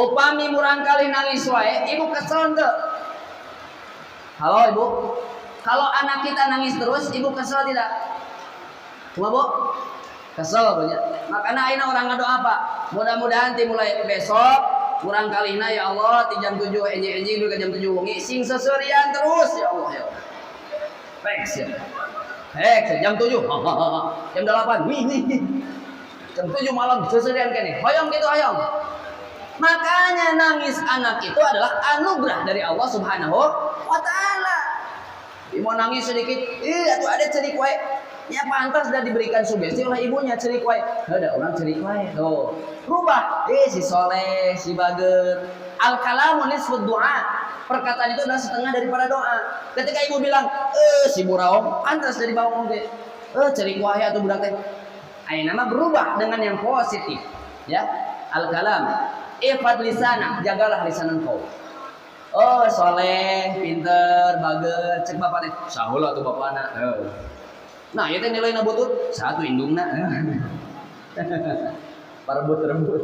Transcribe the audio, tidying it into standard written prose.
upami murang kali nangis wae, ibu kesel ente? Halo ibu, kalau anak kita nangis terus, ibu kesel tidak? Cuma bu, kesel punya. Makanya aina orang ngadoa apa? Mudah-mudahan mulai besok kurang kalina ya Allah di jam 7 enjing dulu ke jam 7 wengi sing seserian terus ya Allah ya. Thanks ya. Jam 7. Jam 8. Jam 7 malam seserian kene. Hoyong gitu hoyong. Makanya nangis anak itu adalah anugerah dari Allah Subhanahu wa taala. Mau nangis sedikit, atuh ada cerik wae. Ya pantas sudah diberikan sugesti oleh ibunya cerik wae. Ada orang cerik wae. Tuh. Rubah. Si soleh, si bager. Al-kalamu nisfud du'a. Perkataan itu adalah setengah daripada doa. Ketika ibu bilang, si buraom pantas dari bawang ge. Cerik wae atuh budak teh. Ayeuna mah berubah dengan yang positif. Ya. Al-kalam. Ifad lisana, jagalah lisan engkau. Oh, soleh, pinter, bager, cek bapak teh. Saheula tuh bapana. Nah, itu nilai butut satu indungna. Parebut-rebut.